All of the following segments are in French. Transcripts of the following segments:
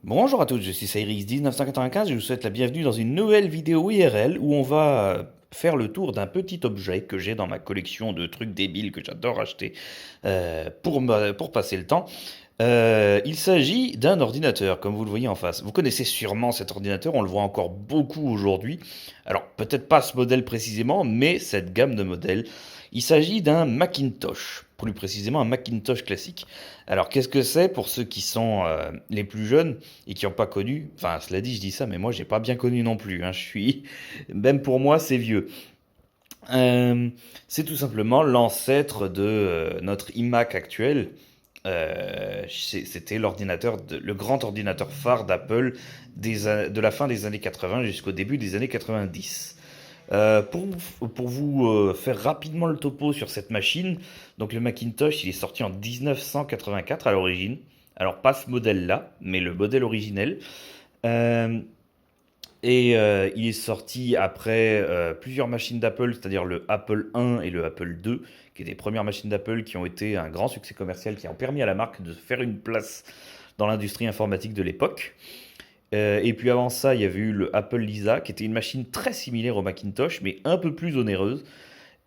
Bonjour à tous, je suis Cyrix1995 et je vous souhaite la bienvenue dans une nouvelle vidéo IRL où on va faire le tour d'un petit objet que j'ai dans ma collection de trucs débiles que j'adore acheter pour passer le temps. Il s'agit d'un ordinateur, comme vous le voyez en face. Vous connaissez sûrement cet ordinateur, on le voit encore beaucoup aujourd'hui. Alors, peut-être pas ce modèle précisément, mais cette gamme de modèles. Il s'agit d'un Macintosh, plus précisément un Macintosh classique. Alors, qu'est-ce que c'est pour ceux qui sont les plus jeunes et qui n'ont pas connu? Enfin, cela dit, je dis ça, mais moi, j'ai pas bien connu non plus, hein. Même pour moi, c'est vieux. Euh, c'est tout simplement l'ancêtre de notre iMac actuel. C'était le grand ordinateur phare d'Apple de la fin des années 80 jusqu'au début des années 90. Pour vous faire rapidement le topo sur cette machine, donc le Macintosh, il est sorti en 1984 à l'origine. Alors pas ce modèle-là, mais le modèle originel. Euh, il est sorti après plusieurs machines d'Apple, c'est-à-dire le Apple I et le Apple II, qui étaient les premières machines d'Apple qui ont été un grand succès commercial, qui ont permis à la marque de faire une place dans l'industrie informatique de l'époque. Et puis avant ça, il y avait eu le Apple Lisa, qui était une machine très similaire au Macintosh, mais un peu plus onéreuse.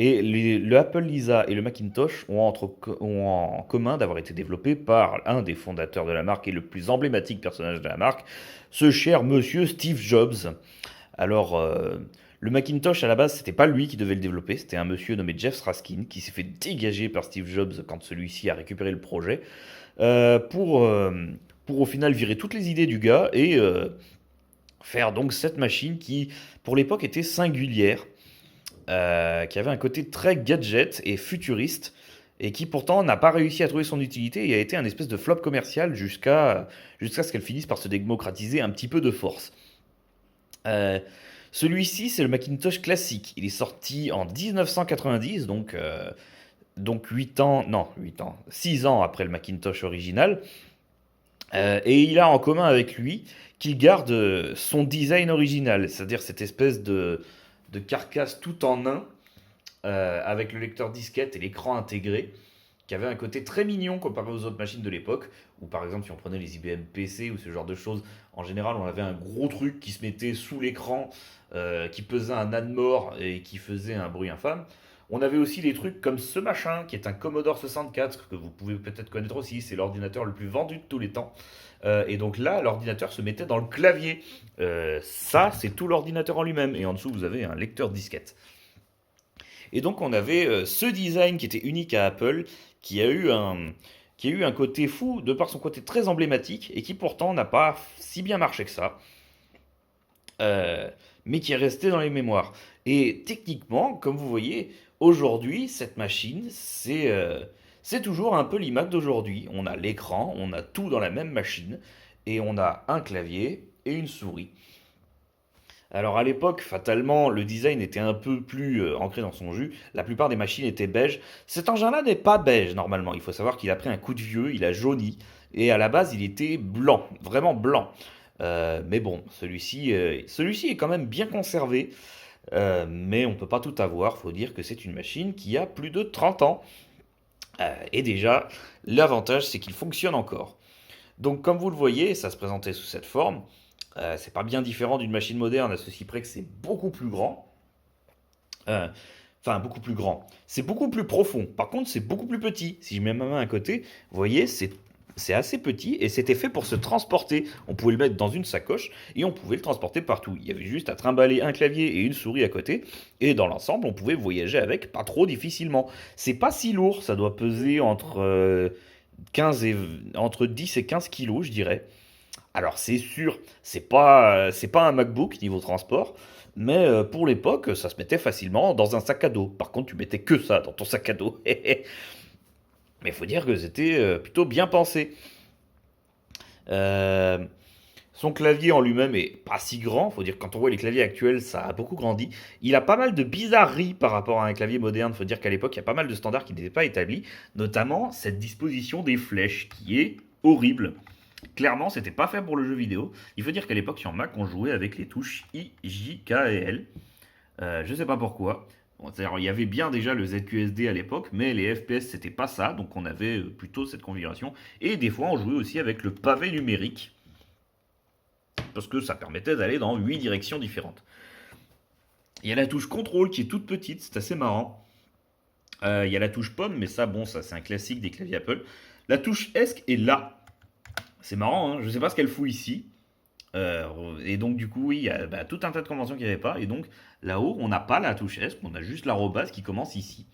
Et le Apple Lisa et le Macintosh ont en commun d'avoir été développés par un des fondateurs de la marque et le plus emblématique personnage de la marque, ce cher monsieur Steve Jobs. Alors, le Macintosh à la base, c'était pas lui qui devait le développer, c'était un monsieur nommé Jeff Raskin qui s'est fait dégager par Steve Jobs quand celui-ci a récupéré le projet euh, pour, euh, pour au final virer toutes les idées du gars et faire donc cette machine qui, pour l'époque, était singulière, qui avait un côté très gadget et futuriste, et qui pourtant n'a pas réussi à trouver son utilité et a été un espèce de flop commercial jusqu'à ce qu'elle finisse par se démocratiser un petit peu de force. Euh, Celui-ci, c'est le Macintosh classique. Il est sorti en 1990, donc 8 ans, non, 8 ans, 6 ans après le Macintosh original. Et il a en commun avec lui qu'il garde son design original, c'est-à-dire cette espèce de carcasse tout en un, avec le lecteur disquette et l'écran intégré, qui avait un côté très mignon comparé aux autres machines de l'époque, où par exemple si on prenait les IBM PC ou ce genre de choses, en général on avait un gros truc qui se mettait sous l'écran, qui pesait un âne mort et qui faisait un bruit infâme. On avait aussi des trucs comme ce machin, qui est un Commodore 64, que vous pouvez peut-être connaître aussi, c'est l'ordinateur le plus vendu de tous les temps. Et donc là, l'ordinateur se mettait dans le clavier. Ça, c'est tout l'ordinateur en lui-même. Et en dessous, vous avez un lecteur disquette. Et donc on avait ce design qui était unique à Apple, qui a eu un, qui a eu un côté fou de par son côté très emblématique et qui pourtant n'a pas si bien marché que ça, euh, mais qui est resté dans les mémoires. Et techniquement, comme vous voyez, aujourd'hui, cette machine, c'est toujours un peu l'iMac d'aujourd'hui. On a l'écran, on a tout dans la même machine, et on a un clavier et une souris. Alors à l'époque, fatalement, le design était un peu plus ancré dans son jus. La plupart des machines étaient beiges. Cet engin-là n'est pas beige normalement. Il faut savoir qu'il a pris un coup de vieux, il a jauni. Et à la base, il était blanc, vraiment blanc. Mais bon, celui-ci est quand même bien conservé. Mais on ne peut pas tout avoir. Faut dire que c'est une machine qui a plus de 30 ans. Et déjà, l'avantage, c'est qu'il fonctionne encore. Donc comme vous le voyez, ça se présentait sous cette forme. C'est pas bien différent d'une machine moderne, à ceci près que c'est beaucoup plus grand. Euh, Enfin, beaucoup plus grand. C'est beaucoup plus profond. Par contre, c'est beaucoup plus petit. Si je mets ma main à côté, vous voyez, c'est assez petit et c'était fait pour se transporter. On pouvait le mettre dans une sacoche et on pouvait le transporter partout. Il y avait juste à trimballer un clavier et une souris à côté. Et dans l'ensemble, on pouvait voyager avec pas trop difficilement. C'est pas si lourd, ça doit peser 15 et, entre 10 et 15 kilos, je dirais. Alors c'est sûr, c'est pas un MacBook niveau transport, mais pour l'époque, ça se mettait facilement dans un sac à dos. Par contre, tu mettais que ça dans ton sac à dos. Mais il faut dire que c'était plutôt bien pensé. Euh, Son clavier en lui-même est pas si grand. Faut dire que quand on voit les claviers actuels, ça a beaucoup grandi. Il a pas mal de bizarreries par rapport à un clavier moderne. Faut dire qu'à l'époque, il y a pas mal de standards qui n'étaient pas établis, notamment cette disposition des flèches qui est horrible. Clairement, c'était pas fait pour le jeu vidéo. Il faut dire qu'à l'époque, sur Mac, on jouait avec les touches I, J, K et L. Je sais pas pourquoi. Bon, c'est-à-dire, il y avait bien déjà le ZQSD à l'époque, mais les FPS, c'était pas ça. Donc, on avait plutôt cette configuration. Et des fois, on jouait aussi avec le pavé numérique. parce que ça permettait d'aller dans 8 directions différentes. Il y a la touche contrôle qui est toute petite, c'est assez marrant. Il y a la touche pomme, mais ça, bon, ça c'est un classique des claviers Apple. La touche ESC est là. C'est marrant, hein, je ne sais pas ce qu'elle fout ici. Et donc du coup, oui, il y a tout un tas de conventions qu'il n'y avait pas. Et donc là-haut, on n'a pas la touche ESC, on a juste l'arrobase qui commence ici.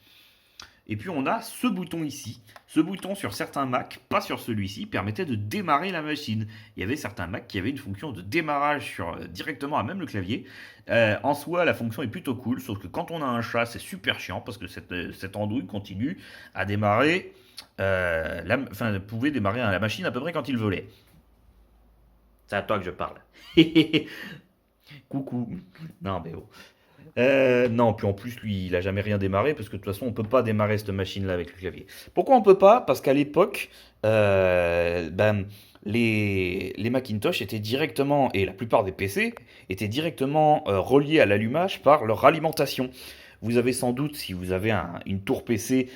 Et puis on a ce bouton ici. Ce bouton sur certains Mac, pas sur celui-ci, permettait de démarrer la machine. Il y avait certains Mac qui avaient une fonction de démarrage directement à même le clavier. En soi, la fonction est plutôt cool, sauf que quand on a un chat, c'est super chiant parce que cette andouille continue à démarrer. Pouvait démarrer la machine à peu près quand il voulait. C'est à toi que je parle. Coucou. Non, mais oh. Non, puis en plus, lui, il a jamais rien démarré, parce que de toute façon, on peut pas démarrer cette machine-là avec le clavier. Pourquoi on peut pas? Parce qu'à l'époque, les Macintosh étaient directement, et la plupart des PC, étaient directement reliés à l'allumage par leur alimentation. Vous avez sans doute, si vous avez une tour PC,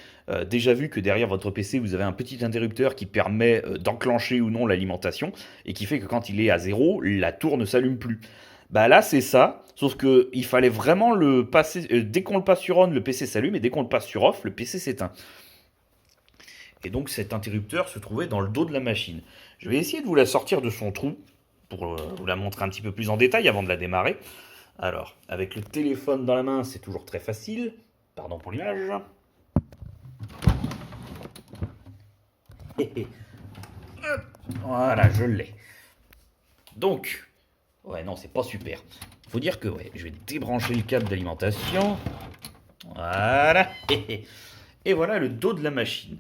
déjà vu que derrière votre PC, vous avez un petit interrupteur qui permet d'enclencher ou non l'alimentation, et qui fait que quand il est à zéro, la tour ne s'allume plus. Bah là, c'est ça, sauf que il fallait vraiment le passer. Dès qu'on le passe sur on, le PC s'allume, et dès qu'on le passe sur off, le PC s'éteint. Et donc cet interrupteur se trouvait dans le dos de la machine. Je vais essayer de vous la sortir de son trou pour vous la montrer un petit peu plus en détail avant de la démarrer. Alors, avec le téléphone dans la main, c'est toujours très facile. Pardon pour l'image. Voilà, je l'ai. Donc, ouais, non, c'est pas super. Faut dire que, ouais, je vais débrancher le câble d'alimentation. Voilà. Et voilà le dos de la machine.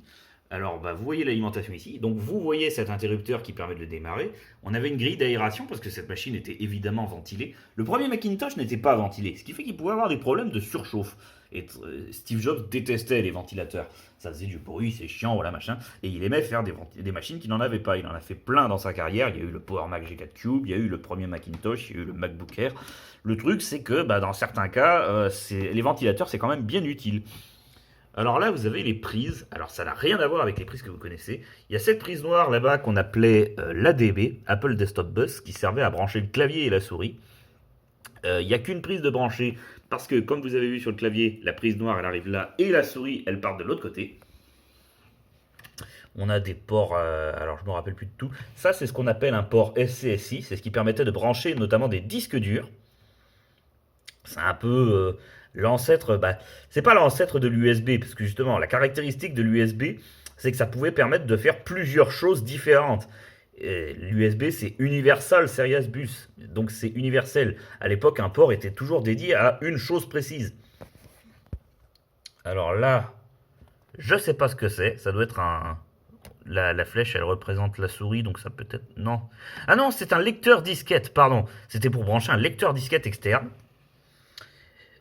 Alors, vous voyez l'alimentation ici. Donc, vous voyez cet interrupteur qui permet de le démarrer. On avait une grille d'aération parce que cette machine était évidemment ventilée. Le premier Macintosh n'était pas ventilé, ce qui fait qu'il pouvait avoir des problèmes de surchauffe. Et Steve Jobs détestait les ventilateurs. Ça faisait du bruit, c'est chiant, voilà, machin. Et il aimait faire des machines qui n'en avaient pas. Il en a fait plein dans sa carrière. Il y a eu le Power Mac G4 Cube, il y a eu le premier Macintosh, il y a eu le MacBook Air. Le truc, c'est que dans certains cas, les ventilateurs, c'est quand même bien utile. Alors là, vous avez les prises. Alors ça n'a rien à voir avec les prises que vous connaissez. Il y a cette prise noire là-bas qu'on appelait l'ADB, Apple Desktop Bus, qui servait à brancher le clavier et la souris. Il n'y a qu'une prise de brancher, parce que comme vous avez vu sur le clavier, la prise noire elle arrive là, et la souris elle part de l'autre côté. On a des ports, alors je me rappelle plus de tout. Ça c'est ce qu'on appelle un port SCSI, c'est ce qui permettait de brancher notamment des disques durs. C'est un peu l'ancêtre, c'est pas l'ancêtre de l'USB, parce que justement, la caractéristique de l'USB, c'est que ça pouvait permettre de faire plusieurs choses différentes. L'USB, c'est Universal Serial Bus, donc c'est universel. À l'époque, un port était toujours dédié à une chose précise. Alors là, je sais pas ce que c'est, ça doit être la flèche, elle représente la souris, donc ça peut être... Non. Ah non, c'est un lecteur disquette, pardon. C'était pour brancher un lecteur disquette externe.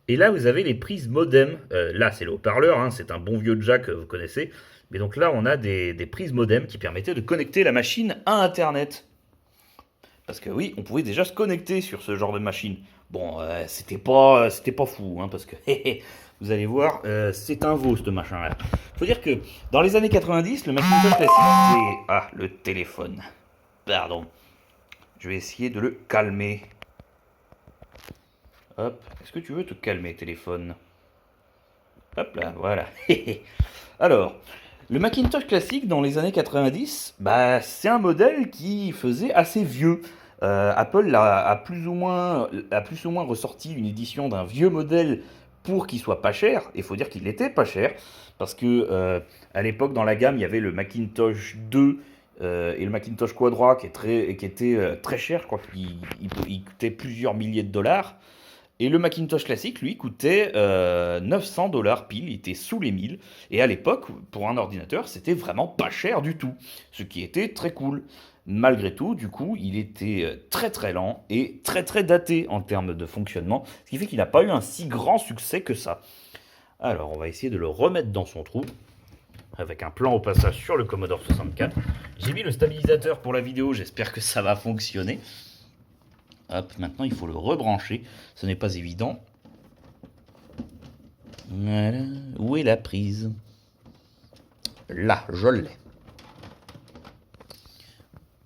Et là, vous avez les prises modem. Là, c'est le haut-parleur, hein, c'est un bon vieux jack que vous connaissez. Mais donc là, on a des prises modem qui permettaient de connecter la machine à Internet. Parce que oui, on pouvait déjà se connecter sur ce genre de machine. Bon, c'était pas fou, hein, parce que vous allez voir, c'est un veau ce machin-là. Faut dire que dans les années 90, le Macintosh classique, c'est... Ah, le téléphone. Pardon. Je vais essayer de le calmer. Hop, est-ce que tu veux te calmer, téléphone? Hop là, voilà. Alors, le Macintosh classique dans les années 90, c'est un modèle qui faisait assez vieux. Apple a plus ou moins ressorti une édition d'un vieux modèle pour qu'il soit pas cher. Et il faut dire qu'il était pas cher, parce que à l'époque, dans la gamme, il y avait le Macintosh 2 et le Macintosh Quadra qui était très cher. Je crois qu'il coûtait plusieurs milliers de dollars. Et le Macintosh classique, lui, coûtait 900 dollars pile, il était sous les 1000. Et à l'époque, pour un ordinateur, c'était vraiment pas cher du tout. Ce qui était très cool. Malgré tout, du coup, il était très très lent et très très daté en termes de fonctionnement. Ce qui fait qu'il n'a pas eu un si grand succès que ça. Alors, on va essayer de le remettre dans son trou. Avec un plan au passage sur le Commodore 64. J'ai mis le stabilisateur pour la vidéo, j'espère que ça va fonctionner. Hop, maintenant il faut le rebrancher, ce n'est pas évident. Voilà, où est la prise? Là, je l'ai.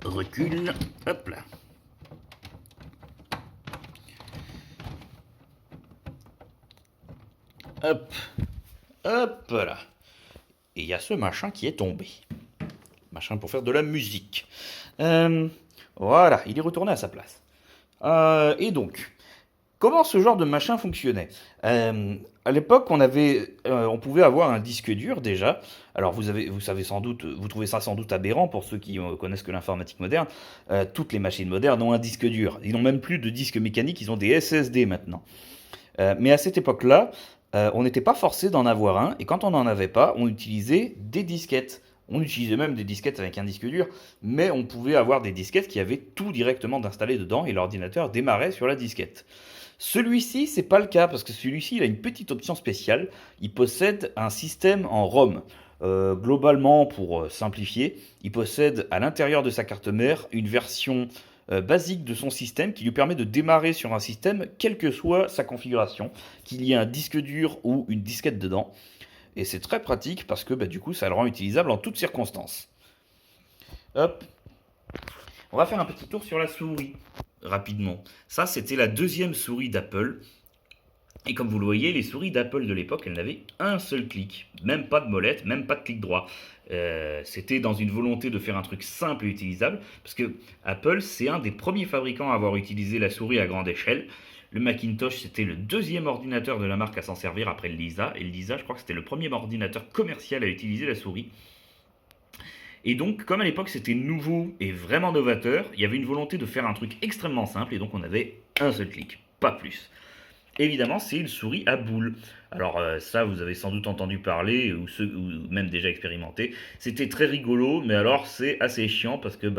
Recule, hop là. Hop, hop là. Et il y a ce machin qui est tombé. Machin pour faire de la musique. Euh, voilà, il est retourné à sa place. Et donc, comment ce genre de machin fonctionnait? À l'époque, on pouvait avoir un disque dur déjà. Alors vous savez sans doute, vous trouvez ça sans doute aberrant pour ceux qui connaissent que l'informatique moderne. Toutes les machines modernes ont un disque dur. Ils n'ont même plus de disque mécanique, ils ont des SSD maintenant. Mais à cette époque-là, on n'était pas forcé d'en avoir un, et quand on n'en avait pas, on utilisait des disquettes. On utilisait même des disquettes avec un disque dur, mais on pouvait avoir des disquettes qui avaient tout directement d'installé dedans, et l'ordinateur démarrait sur la disquette. Celui-ci, c'est pas le cas, parce que celui-ci, il a une petite option spéciale. Il possède un système en ROM. Globalement, pour simplifier, il possède à l'intérieur de sa carte mère une version basique de son système qui lui permet de démarrer sur un système quelle que soit sa configuration, qu'il y ait un disque dur ou une disquette dedans. Et c'est très pratique parce que du coup ça le rend utilisable en toutes circonstances. Hop, on va faire un petit tour sur la souris rapidement. Ça c'était la deuxième souris d'Apple. Et comme vous le voyez, les souris d'Apple de l'époque, elles n'avaient un seul clic. Même pas de molette, même pas de clic droit. C'était dans une volonté de faire un truc simple et utilisable, parce que Apple, c'est un des premiers fabricants à avoir utilisé la souris à grande échelle. Le Macintosh, c'était le deuxième ordinateur de la marque à s'en servir après le Lisa. Et le Lisa, je crois que c'était le premier ordinateur commercial à utiliser la souris. Et donc, comme à l'époque c'était nouveau et vraiment novateur, il y avait une volonté de faire un truc extrêmement simple, et donc on avait un seul clic, pas plus. Évidemment, c'est une souris à boule. Alors ça, vous avez sans doute entendu parler, ou même déjà expérimenté. C'était très rigolo, mais alors c'est assez chiant parce que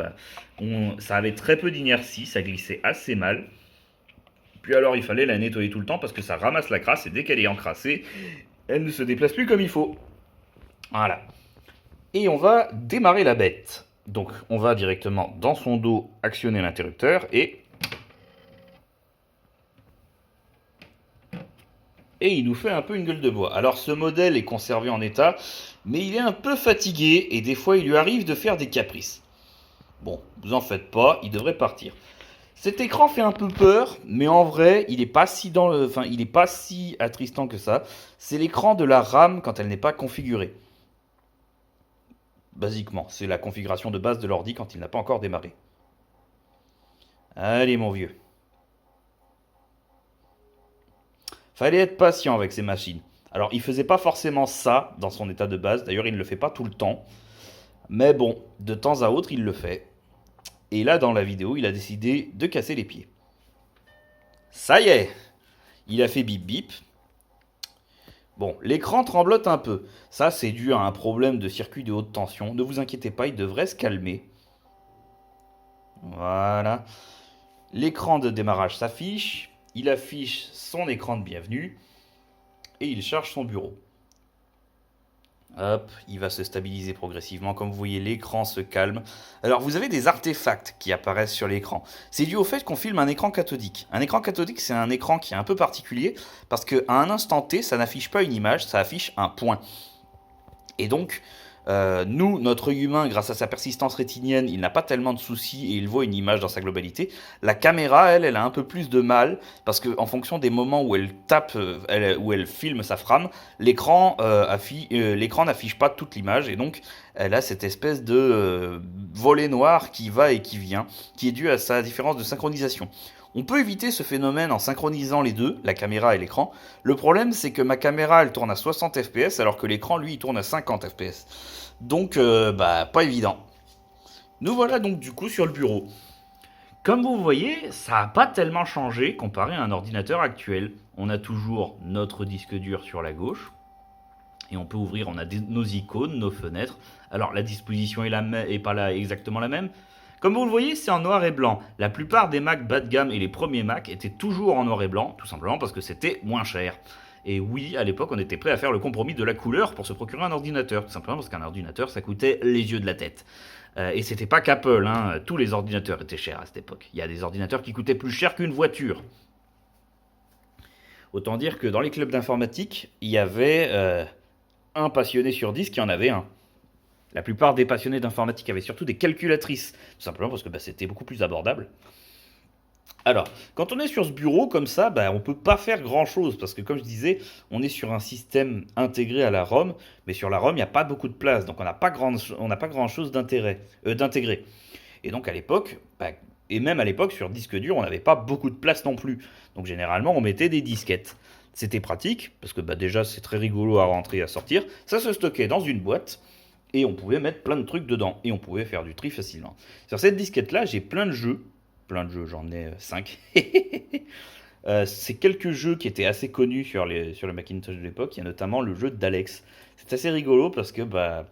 ça avait très peu d'inertie, ça glissait assez mal. Puis alors il fallait la nettoyer tout le temps parce que ça ramasse la crasse et dès qu'elle est encrassée, elle ne se déplace plus comme il faut. Voilà. Et on va démarrer la bête. Donc on va directement dans son dos actionner l'interrupteur et il nous fait un peu une gueule de bois. Alors ce modèle est conservé en état, mais il est un peu fatigué et des fois il lui arrive de faire des caprices. Bon, vous en faites pas, il devrait partir. Cet écran fait un peu peur, mais en vrai, il est pas si il est pas si attristant que ça. C'est l'écran de la RAM quand elle n'est pas configurée. Basiquement, c'est la configuration de base de l'ordi quand il n'a pas encore démarré. Allez mon vieux. Fallait être patient avec ces machines. Alors, il faisait pas forcément ça dans son état de base. D'ailleurs, il ne le fait pas tout le temps. Mais bon, de temps à autre, il le fait. Et là, dans la vidéo, il a décidé de casser les pieds. Ça y est, il a fait bip bip. Bon, l'écran tremblote un peu. Ça, c'est dû à un problème de circuit de haute tension. Ne vous inquiétez pas, il devrait se calmer. Voilà. L'écran de démarrage s'affiche. Il affiche son écran de bienvenue. Et il charge son bureau. Hop, il va se stabiliser progressivement. Comme vous voyez, l'écran se calme. Alors, vous avez des artefacts qui apparaissent sur l'écran. C'est dû au fait qu'on filme un écran cathodique. Un écran cathodique, c'est un écran qui est un peu particulier parce qu'à un instant T, ça n'affiche pas une image, ça affiche un point. Et donc, nous, notre œil humain, grâce à sa persistance rétinienne, il n'a pas tellement de soucis et il voit une image dans sa globalité. La caméra, elle a un peu plus de mal parce qu'en fonction des moments où elle tape, où elle filme sa frame, l'écran n'affiche pas toute l'image et donc elle a cette espèce de volet noir qui va et qui vient, qui est dû à sa différence de synchronisation. On peut éviter ce phénomène en synchronisant les deux, la caméra et l'écran. Le problème, c'est que ma caméra, elle tourne à 60 fps, alors que l'écran, lui, il tourne à 50 fps. Donc, pas évident. Nous voilà donc du coup sur le bureau. Comme vous voyez, ça n'a pas tellement changé comparé à un ordinateur actuel. On a toujours notre disque dur sur la gauche. Et on peut ouvrir, on a nos icônes, nos fenêtres. Alors la disposition est pas exactement la même. Comme vous le voyez, c'est en noir et blanc. La plupart des Mac bas de gamme et les premiers Mac étaient toujours en noir et blanc, tout simplement parce que c'était moins cher. Et oui, à l'époque, on était prêt à faire le compromis de la couleur pour se procurer un ordinateur, tout simplement parce qu'un ordinateur, ça coûtait les yeux de la tête. Et c'était pas qu'Apple, hein, tous les ordinateurs étaient chers à cette époque. Il y a des ordinateurs qui coûtaient plus cher qu'une voiture. Autant dire que dans les clubs d'informatique, il y avait un passionné sur 10 qui en avait un. La plupart des passionnés d'informatique avaient surtout des calculatrices, tout simplement parce que c'était beaucoup plus abordable. Alors, quand on est sur ce bureau comme ça, bah, on peut pas faire grand-chose parce que comme je disais, on est sur un système intégré à la ROM, mais sur la ROM, il n'y a pas beaucoup de place, donc on n'a pas grand-chose d'intégrer. Et donc à l'époque, bah, et même à l'époque sur disque dur, on n'avait pas beaucoup de place non plus. Donc généralement, on mettait des disquettes. C'était pratique parce que bah, déjà c'est très rigolo à rentrer et à sortir. Ça se stockait dans une boîte et on pouvait mettre plein de trucs dedans et on pouvait faire du tri facilement. Sur cette disquette là, j'ai plein de jeux, j'en ai 5. C'est quelques jeux qui étaient assez connus sur le Macintosh de l'époque. Il y a notamment le jeu d'Alex. C'est assez rigolo parce que bah,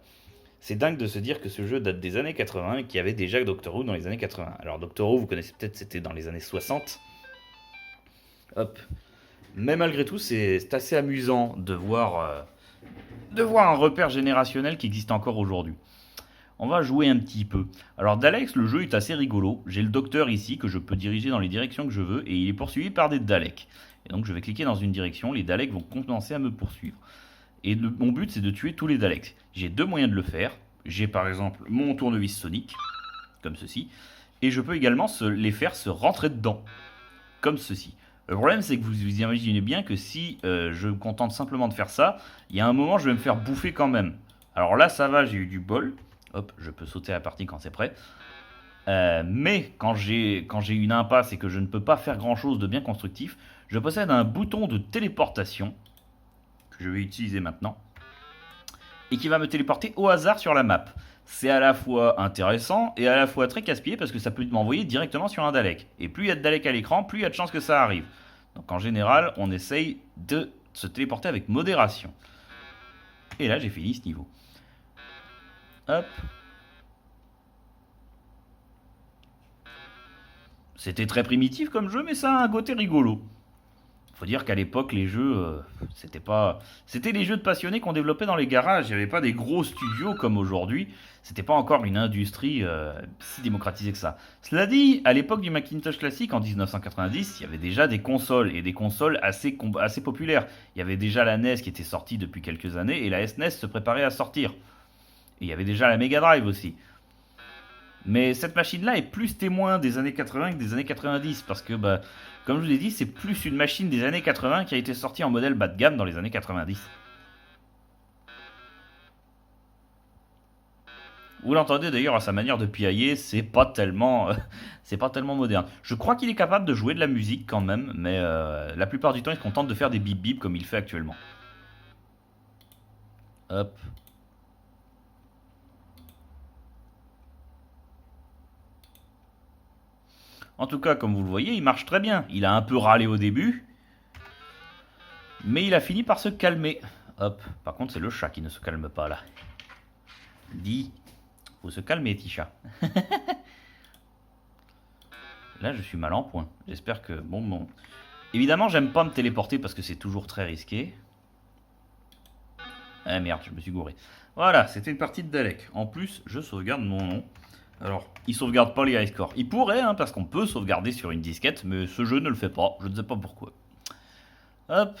c'est dingue de se dire que ce jeu date des années 80 et qu'il y avait déjà Doctor Who dans les années 80. Alors Doctor Who, vous connaissez peut-être, c'était dans les années 60. Hop. Mais malgré tout, c'est assez amusant de voir un repère générationnel qui existe encore aujourd'hui. On va jouer un petit peu. Alors Daleks, le jeu est assez rigolo. J'ai le docteur ici que je peux diriger dans les directions que je veux et il est poursuivi par des Daleks. Et donc je vais cliquer dans une direction, les Daleks vont commencer à me poursuivre. Et mon but c'est de tuer tous les Daleks. J'ai deux moyens de le faire. J'ai par exemple mon tournevis sonique, comme ceci, et je peux également les faire se rentrer dedans, comme ceci. Le problème c'est que vous imaginez bien que si je me contente simplement de faire ça, il y a un moment je vais me faire bouffer quand même. Alors là ça va, j'ai eu du bol. Hop, je peux sauter la partie quand c'est prêt. Mais quand j'ai une impasse et que je ne peux pas faire grand chose de bien constructif, je possède un bouton de téléportation que je vais utiliser maintenant et qui va me téléporter au hasard sur la map. C'est à la fois intéressant et à la fois très casse-pied parce que ça peut m'envoyer directement sur un Dalek. Et plus il y a de Dalek à l'écran, plus il y a de chances que ça arrive. Donc en général, on essaye de se téléporter avec modération. Et là, j'ai fini ce niveau. Hop. C'était très primitif comme jeu, mais ça a un côté rigolo. Faut dire qu'à l'époque, les jeux, c'était pas, c'était les jeux de passionnés qu'on développait dans les garages. Il n'y avait pas des gros studios comme aujourd'hui. C'était pas encore une industrie si démocratisée que ça. Cela dit, à l'époque du Macintosh classique, en 1990, il y avait déjà des consoles et des consoles assez populaires. Il y avait déjà la NES qui était sortie depuis quelques années et la SNES se préparait à sortir. Et il y avait déjà la Mega Drive aussi. Mais cette machine-là est plus témoin des années 80 que des années 90, parce que, bah, comme je vous l'ai dit, c'est plus une machine des années 80 qui a été sortie en modèle bas de gamme dans les années 90. Vous l'entendez d'ailleurs à sa manière de piailler, c'est pas tellement moderne. Je crois qu'il est capable de jouer de la musique quand même, mais la plupart du temps, il se contente de faire des bip bip comme il fait actuellement. Hop. En tout cas, comme vous le voyez, il marche très bien. Il a un peu râlé au début, mais il a fini par se calmer. Hop. Par contre, c'est le chat qui ne se calme pas là. Dis, faut se calmer, petit chat. Là, je suis mal en point. J'espère que... Bon. Évidemment, j'aime pas me téléporter parce que c'est toujours très risqué. Ah merde, je me suis gouré. Voilà, c'était une partie de Dalek. En plus, je sauvegarde mon nom. Alors, il sauvegarde pas les high scores. Il pourrait, hein, parce qu'on peut sauvegarder sur une disquette, mais ce jeu ne le fait pas. Je ne sais pas pourquoi. Hop.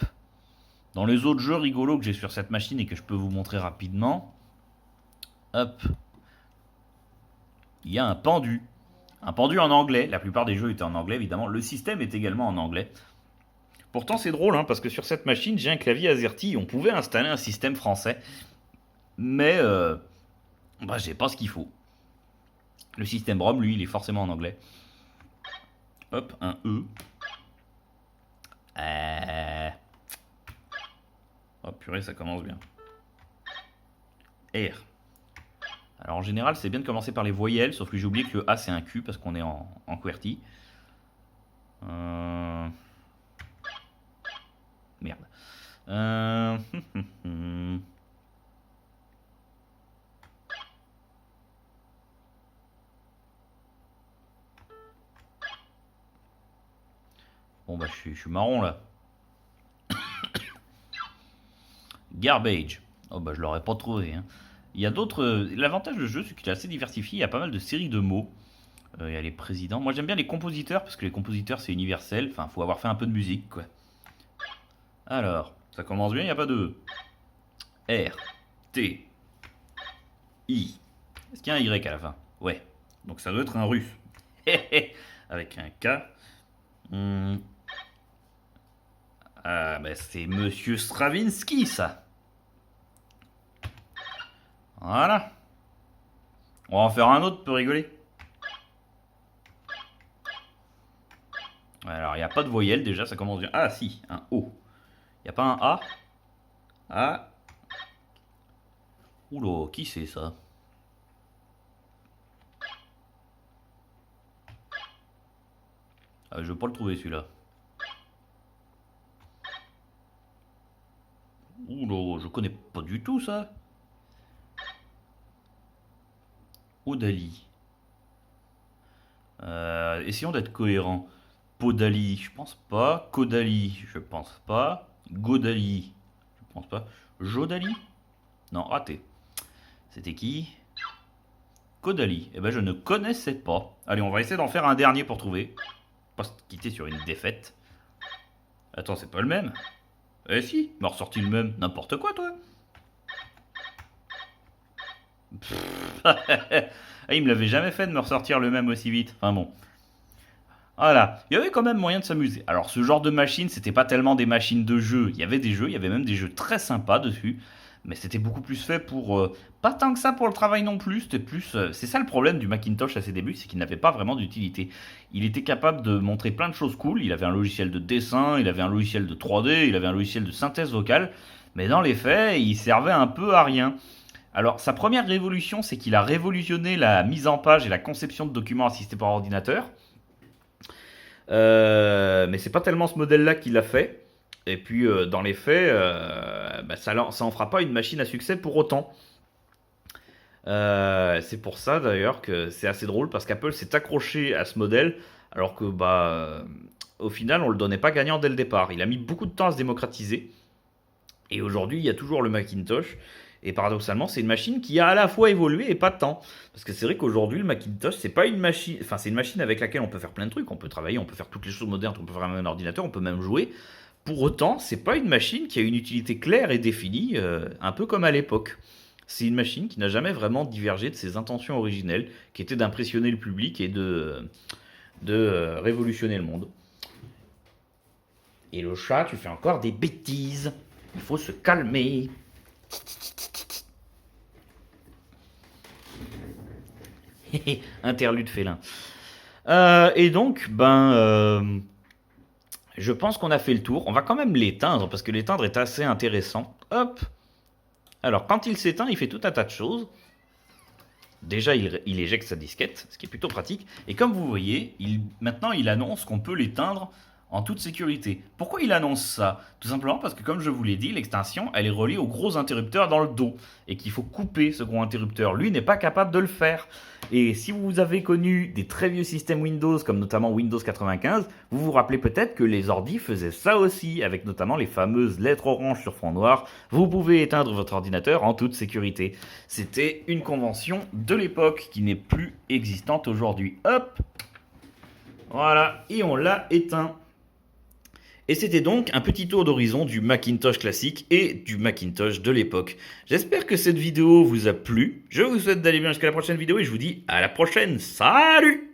Dans les autres jeux rigolos que j'ai sur cette machine et que je peux vous montrer rapidement, hop, il y a un pendu. Un pendu en anglais. La plupart des jeux étaient en anglais, évidemment. Le système est également en anglais. Pourtant, c'est drôle, hein, parce que sur cette machine, j'ai un clavier AZERTY. On pouvait installer un système français. Mais, bah, j'ai pas ce qu'il faut. Le système ROM, lui, il est forcément en anglais. Hop, un E. Oh purée, ça commence bien. R. Alors en général, c'est bien de commencer par les voyelles, sauf que j'ai oublié que le A c'est un Q parce qu'on est en QWERTY. Merde. Bon bah je suis marron là. Garbage. Oh bah je l'aurais pas trouvé. Hein. Il y a d'autres. L'avantage du jeu, c'est qu'il est assez diversifié. Il y a pas mal de séries de mots. Il y a les présidents. Moi j'aime bien les compositeurs parce que les compositeurs c'est universel. Enfin, faut avoir fait un peu de musique quoi. Alors, ça commence bien, il n'y a pas de R, T, I. Est-ce qu'il y a un Y à la fin? Ouais. Donc ça doit être un russe. Avec un K. Hmm. Ah, bah c'est Monsieur Stravinsky, ça. Voilà. On va en faire un autre pour rigoler. Alors, il n'y a pas de voyelle déjà, ça commence bien. Ah, si, un O. Il n'y a pas un A. Ah. Oula, qui c'est ça? Ah, je veux pas le trouver celui-là. Oula, je connais pas du tout ça. Odali. Essayons d'être cohérents. Podali, je pense pas. Kodali, je pense pas. Godali, je pense pas. Jodali? Non, raté. C'était qui? Kodali. Eh ben, je ne connaissais pas. Allez, on va essayer d'en faire un dernier pour trouver. Pas se quitter sur une défaite. Attends, c'est pas le même? Eh si, il m'a ressorti le même. N'importe quoi, toi. Ah, il me l'avait jamais fait de me ressortir le même aussi vite. Enfin bon. Voilà, il y avait quand même moyen de s'amuser. Alors ce genre de machine, c'était pas tellement des machines de jeu. Il y avait des jeux, il y avait même des jeux très sympas dessus. Mais c'était beaucoup plus fait pour... pas tant que ça pour le travail non plus, c'était plus... c'est ça le problème du Macintosh à ses débuts, c'est qu'il n'avait pas vraiment d'utilité. Il était capable de montrer plein de choses cool, il avait un logiciel de dessin, il avait un logiciel de 3D, il avait un logiciel de synthèse vocale, mais dans les faits, il servait un peu à rien. Alors sa première révolution, c'est qu'il a révolutionné la mise en page et la conception de documents assistés par ordinateur. Mais c'est pas tellement ce modèle-là qu'il a fait. Et puis dans les faits, bah, ça en fera pas une machine à succès pour autant. C'est pour ça d'ailleurs que c'est assez drôle parce qu'Apple s'est accroché à ce modèle alors que au final on le donnait pas gagnant dès le départ. Il a mis beaucoup de temps à se démocratiser et aujourd'hui il y a toujours le Macintosh. Et paradoxalement, c'est une machine qui a à la fois évolué et pas tant. Parce que c'est vrai qu'aujourd'hui, le Macintosh, c'est pas une machine. Enfin, c'est une machine avec laquelle on peut faire plein de trucs. On peut travailler, on peut faire toutes les choses modernes, on peut faire un ordinateur, on peut même jouer. Pour autant, c'est pas une machine qui a une utilité claire et définie, un peu comme à l'époque. C'est une machine qui n'a jamais vraiment divergé de ses intentions originelles, qui était d'impressionner le public et de révolutionner le monde. Et le chat, tu fais encore des bêtises. Il faut se calmer. Interlude félin. Et donc, je pense qu'on a fait le tour. On va quand même l'éteindre parce que l'éteindre est assez intéressant. Hop. Alors, quand il s'éteint, il fait tout un tas de choses. Déjà, il éjecte sa disquette, ce qui est plutôt pratique. Et comme vous voyez, maintenant, il annonce qu'on peut l'éteindre en toute sécurité. Pourquoi il annonce ça? Tout simplement parce que, comme je vous l'ai dit, l'extension, elle est reliée au gros interrupteur dans le dos. Et qu'il faut couper ce gros interrupteur. Lui n'est pas capable de le faire. Et si vous avez connu des très vieux systèmes Windows, comme notamment Windows 95, vous vous rappelez peut-être que les ordis faisaient ça aussi, avec notamment les fameuses lettres orange sur fond noir. Vous pouvez éteindre votre ordinateur en toute sécurité. C'était une convention de l'époque qui n'est plus existante aujourd'hui. Hop! Voilà, et on l'a éteint. Et c'était donc un petit tour d'horizon du Macintosh classique et du Macintosh de l'époque. J'espère que cette vidéo vous a plu. Je vous souhaite d'aller bien jusqu'à la prochaine vidéo et je vous dis à la prochaine. Salut!